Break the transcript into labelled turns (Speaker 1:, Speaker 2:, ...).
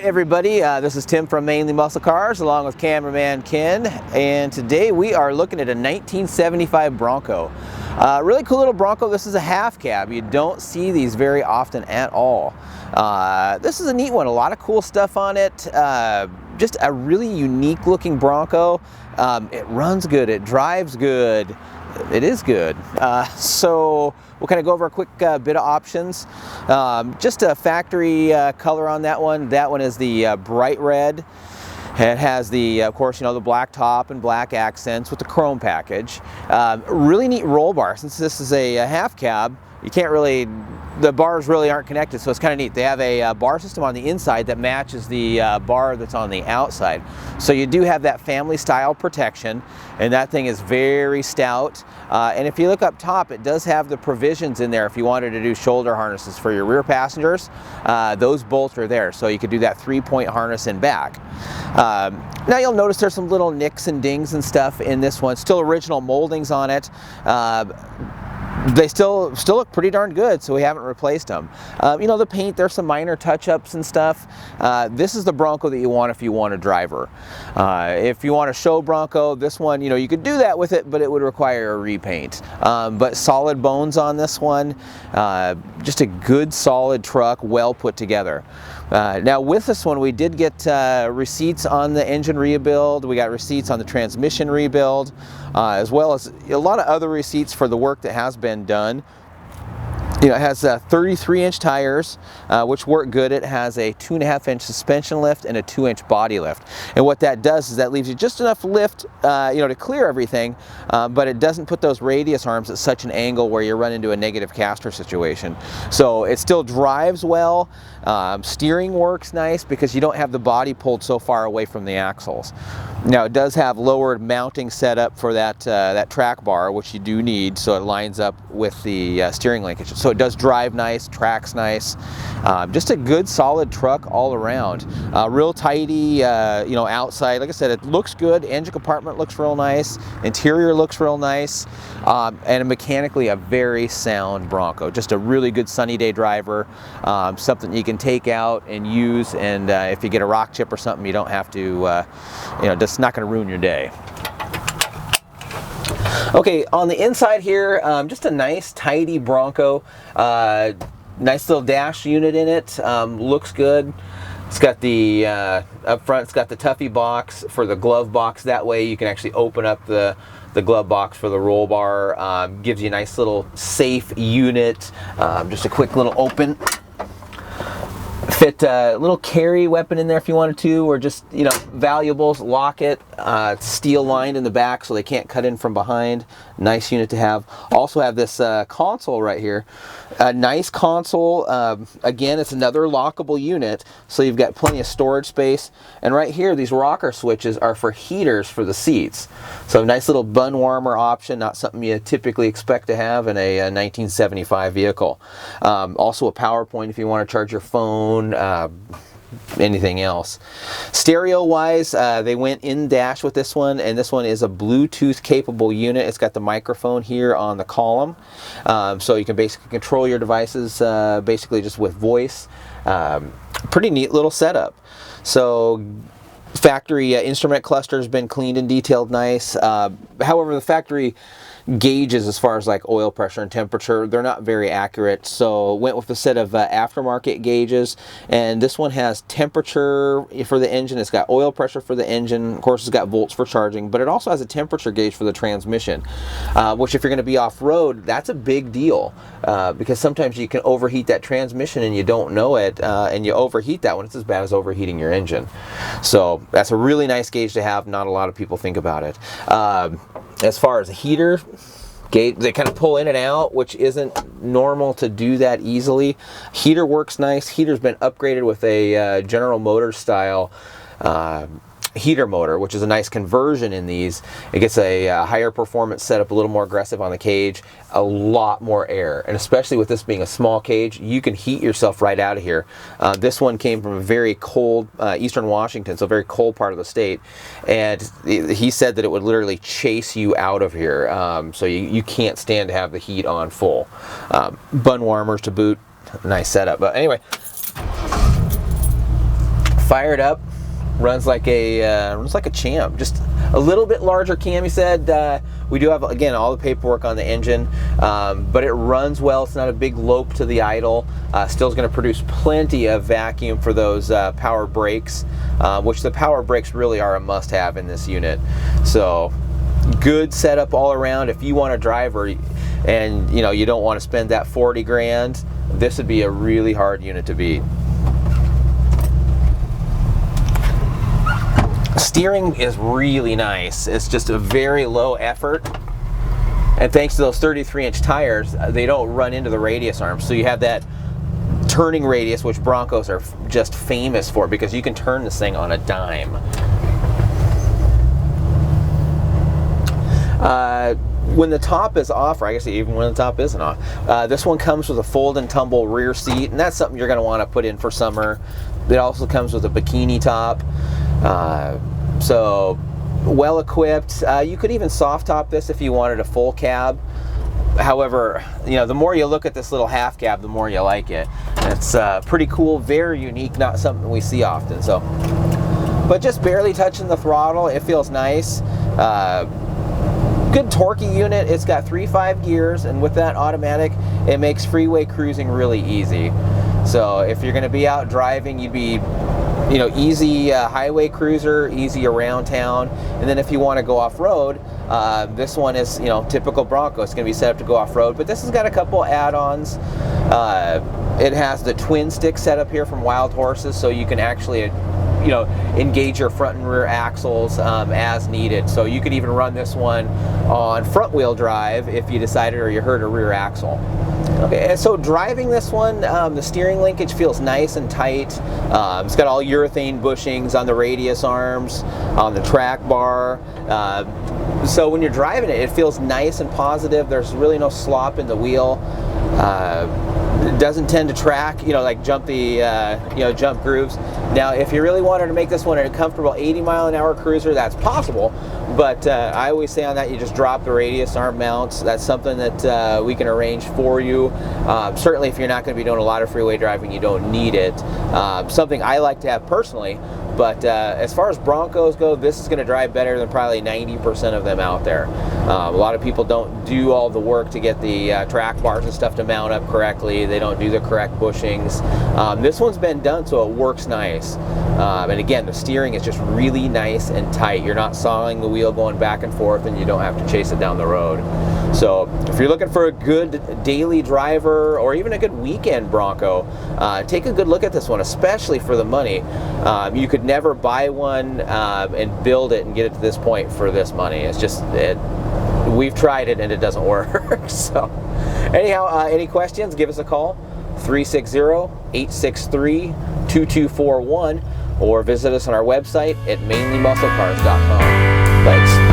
Speaker 1: everybody, this is Tim from Mainly Muscle Cars along with cameraman Ken, and today we are looking at a 1975 Bronco. Really cool little Bronco. This is a half cab. You don't see these very often at all. This is a neat one. A lot of cool stuff on it. Just a really unique looking Bronco. It runs good. It drives good. It is good. So we'll kind of go over a quick bit of options. Just a factory color on that one. That one is the bright red. It has the, of course, the black top and black accents with the chrome package. Really neat roll bar. Since this is a half cab, you can't really, the bars really aren't connected, so it's kind of neat. They have a bar system on the inside that matches the bar that's on the outside. So you do have that family style protection, and that thing is very stout. And if you look up top, it does have the provisions in there if you wanted to do shoulder harnesses for your rear passengers. Those bolts are there, so you could do that 3-point harness in back. Now you'll notice there's some little nicks and dings and stuff in this one. Still original moldings on it. They still look pretty darn good, so we haven't replaced them. The paint, there's some minor touch-ups and stuff. This is the Bronco that you want if you want a driver. If you want a show Bronco, this one, you could do that with it, but it would require a repaint. But solid bones on this one. Just a good, solid truck, well put together. Now with this one, we did get receipts on the engine rebuild. We got receipts on the transmission rebuild, as well as a lot of other receipts for the work that has been done. It has 33-inch tires, which work good. It has a 2.5-inch suspension lift and a 2-inch body lift. And what that does is that leaves you just enough lift, to clear everything, but it doesn't put those radius arms at such an angle where you run into a negative caster situation. So it still drives well. Steering works nice because you don't have the body pulled so far away from the axles. Now it does have lowered mounting setup for that track bar, which you do need, so it lines up with the steering linkage. So it does drive nice, tracks nice. Just a good solid truck all around. Real tidy, outside. Like I said, it looks good. Engine compartment looks real nice. Interior looks real nice. And mechanically a very sound Bronco. Just a really good sunny day driver. Something you can take out and use, and if you get a rock chip or something, you don't have to, just not going to ruin your day. Okay, on the inside here, just a nice, tidy Bronco. Nice little dash unit in it. Looks good. It's got the, up front, it's got the Tuffy box for the glove box. That way you can actually open up the glove box for the roll bar. Gives you a nice little safe unit. Just a quick little open. Fit a little carry weapon in there if you wanted to, or just, valuables, lock it. It's steel lined in the back so they can't cut in from behind. Nice unit to have. Also have this console right here. A nice console. Again, it's another lockable unit, so you've got plenty of storage space. And right here, these rocker switches are for heaters for the seats. So a nice little bun warmer option, not something you typically expect to have in a 1975 vehicle. Also a power point if you want to charge your phone, anything else. Stereo wise, they went in dash with this one, and this one is a Bluetooth capable unit. It's got the microphone here on the column, so you can basically control your devices basically just with voice. Pretty neat little setup. So factory instrument cluster has been cleaned and detailed nice. However, the factory gauges as far as like oil pressure and temperature, they're not very accurate, so went with a set of aftermarket gauges. And this one has temperature for the engine, it's got oil pressure for the engine, of course it's got volts for charging, but it also has a temperature gauge for the transmission, which if you're going to be off-road, that's a big deal, because sometimes you can overheat that transmission and you don't know it, and you overheat that one. It's as bad as overheating your engine. So that's a really nice gauge to have. Not a lot of people think about it. As far as a heater gauge, they kind of pull in and out, which isn't normal to do that easily. Heater works nice. Heater's been upgraded with a General Motors style heater motor, which is a nice conversion in these. It gets a higher performance setup, a little more aggressive on the cage, a lot more air, and especially with this being a small cage, you can heat yourself right out of here. This one came from a very cold eastern Washington, so a very cold part of the state, and he said that it would literally chase you out of here, so you can't stand to have the heat on full. Bun warmers to boot, nice setup. But anyway, Fired up, runs like a champ. Just a little bit larger cam, he said. We do have, again, all the paperwork on the engine, but it runs well. It's not a big lope to the idle. Still is going to produce plenty of vacuum for those power brakes, which the power brakes really are a must-have in this unit. So good setup all around. If you want a driver and you don't want to spend that 40 grand, this would be a really hard unit to beat. Steering is really nice. It's just a very low effort, and thanks to those 33-inch tires, they don't run into the radius arms, so you have that turning radius, which Broncos are just famous for, because you can turn this thing on a dime. When the top is off, or I guess even when the top isn't off, this one comes with a fold and tumble rear seat, and that's something you're going to want to put in for summer. It also comes with a bikini top. So well equipped. You could even soft top this if you wanted a full cab. However, the more you look at this little half cab, the more you like it. It's pretty cool, very unique, not something we see often. So, but just barely touching the throttle, it feels nice. Good torquey unit. It's got 3.5 gears, and with that automatic, it makes freeway cruising really easy. So if you're going to be out driving, you'd be easy highway cruiser, easy around town. And then if you want to go off-road, this one is, typical Bronco. It's going to be set up to go off-road, but this has got a couple add-ons. It has the twin stick setup here from Wild Horses, so you can actually, engage your front and rear axles as needed. So you could even run this one on front-wheel drive if you decided, or you hurt a rear axle. Okay, and so driving this one, the steering linkage feels nice and tight. It's got all urethane bushings on the radius arms, on the track bar. So when you're driving it, it feels nice and positive. There's really no slop in the wheel. It doesn't tend to track, like jump the, jump grooves. Now, if you really wanted to make this one a comfortable 80-mile-an-hour cruiser, that's possible. But I always say on that, you just drop the radius arm mounts. That's something that we can arrange for you. Certainly, if you're not going to be doing a lot of freeway driving, you don't need it. Something I like to have personally. But as far as Broncos go, this is going to drive better than probably 90% of them out there. A lot of people don't do all the work to get the track bars and stuff to mount up correctly. They don't do the correct bushings. This one's been done, so it works nice. And again, the steering is just really nice and tight. You're not sawing the wheel going back and forth, and you don't have to chase it down the road. So if you're looking for a good daily driver or even a good weekend Bronco, take a good look at this one, especially for the money. You could never buy one and build it and get it to this point for this money. It's just, we've tried it and it doesn't work. So anyhow, any questions, give us a call, 360-863-2241, or visit us on our website at mainlymusclecars.com. Thanks.